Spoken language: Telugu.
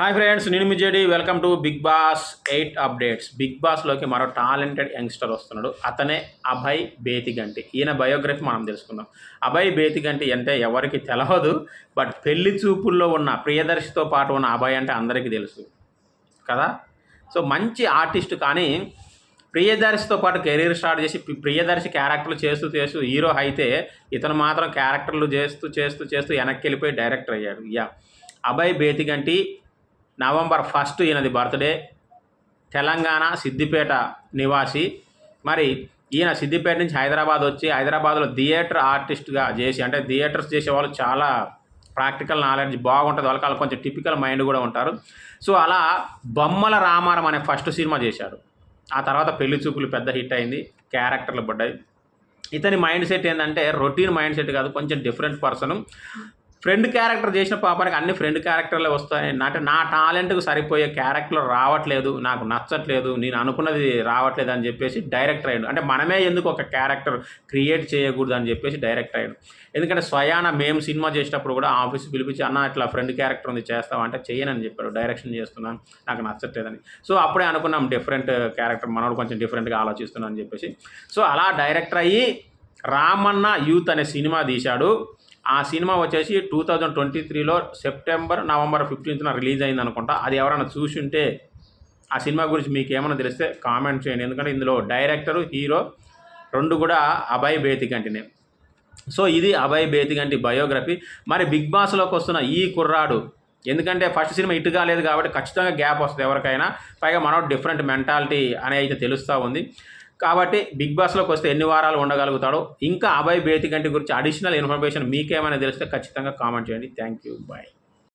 హాయ్ ఫ్రెండ్స్, నేను మీ JD. Welcome to Bigg Boss 8 updates. Bigg బాస్లోకి మరో టాలెంటెడ్ యంగ్స్టర్ వస్తున్నాడు. అతనే అభయ్ బేతిగంటి. ఈయన బయోగ్రఫీ మనం తెలుసుకుందాం. అభయ్ బేతిగంటి అంటే ఎవరికి తెలవదు, బట్ పెళ్లి చూపుల్లో ఉన్న ప్రియదర్శితో పాటు ఉన్న అభయ్ అంటే అందరికీ తెలుసు కదా. సో మంచి ఆర్టిస్ట్, కానీ ప్రియదర్శితో పాటు కెరీర్ స్టార్ట్ చేసి ప్రియదర్శి క్యారెక్టర్లు చేస్తూ చేస్తూ హీరో అయితే, ఇతను మాత్రం క్యారెక్టర్లు చేస్తూ చేస్తూ చేస్తూ వెనక్కి వెళ్ళిపోయి డైరెక్టర్ అయ్యాడు. అభయ్ బేతిగంటి నవంబర్ 1 ఈయనది బర్త్డే. తెలంగాణ సిద్దిపేట నివాసి. మరి ఈయన సిద్దిపేట నుంచి హైదరాబాద్ వచ్చి హైదరాబాద్లో థియేటర్ ఆర్టిస్ట్గా చేసి, అంటే థియేటర్స్ చేసేవాళ్ళు చాలా ప్రాక్టికల్ నాలెడ్జ్ బాగుంటుంది వాళ్ళకి, వాళ్ళు కొంచెం టిపికల్ మైండ్ కూడా ఉంటారు. సో అలా బొమ్మల రామారం అనే ఫస్ట్ సినిమా చేశాడు. ఆ తర్వాత పెళ్లి చూపులు పెద్ద హిట్ అయింది, క్యారెక్టర్లు పడ్డాయి. ఇతని మైండ్ సెట్ ఏంటంటే రొటీన్ మైండ్ సెట్ కాదు, కొంచెం డిఫరెంట్ పర్సన్. ఫ్రెండ్ క్యారెక్టర్ చేసిన పాపానికి అన్ని ఫ్రెండ్ క్యారెక్టర్లే వస్తాయి. అంటే నా టాలెంట్కు సరిపోయే క్యారెక్టర్లు రావట్లేదు, నాకు నచ్చట్లేదు, నేను అనుకున్నది రావట్లేదు అని చెప్పేసి డైరెక్టర్ అయ్యాడు. అంటే మనమే ఎందుకు ఒక క్యారెక్టర్ క్రియేట్ చేయకూడదు అని చెప్పేసి డైరెక్టర్ అయ్యాడు. ఎందుకంటే స్వయాన మేము సినిమా చేసేటప్పుడు కూడా ఆఫీస్ పిలిపించి, అన్న ఇట్లా ఫ్రెండ్ క్యారెక్టర్ ఉంది చేస్తావా అంటే చేయనని చెప్పాడు. డైరెక్షన్ చేస్తున్నాను, నాకు నచ్చట్లేదని. సో అప్పుడే అనుకున్నాం డిఫరెంట్ క్యారెక్టర్, మనోడు కొంచెం డిఫరెంట్గా ఆలోచిస్తున్నాను అని చెప్పేసి. సో అలా డైరెక్టర్ అయ్యి రామన్న యూత్ అనే సినిమా తీశాడు. ఆ సినిమా వచ్చేసి 2023లో సెప్టెంబర్, నవంబర్ 15న రిలీజ్ అయింది అనుకుంటా. అది ఎవరైనా చూసి ఉంటే ఆ సినిమా గురించి మీకు ఏమైనా తెలిస్తే కామెంట్ చేయండి. ఎందుకంటే ఇందులో డైరెక్టరు, హీరో రెండు కూడా అభయ్ బేతిగంటినే. సో ఇది అభయ్ బేతిగంటి బయోగ్రఫీ. మరి బిగ్ బాస్లోకి వస్తున్న ఈ కుర్రాడు, ఎందుకంటే ఫస్ట్ సినిమా హిట్ కాలేదు కాబట్టి ఖచ్చితంగా గ్యాప్ వస్తుంది ఎవరికైనా. పైగా మనోడు డిఫరెంట్ మెంటాలిటీ అనేది అయితే తెలుస్తూ ఉంది. కాబట్టి బిగ్ బాస్లోకి వస్తే ఎన్ని వారాలు ఉండగలుగుతాడో, ఇంకా అభయ్ బేతిగంటి గురించి అడిషనల్ ఇన్ఫర్మేషన్ మీకేమైనా తెలిస్తే ఖచ్చితంగా కామెంట్ చేయండి. Thank you, bye.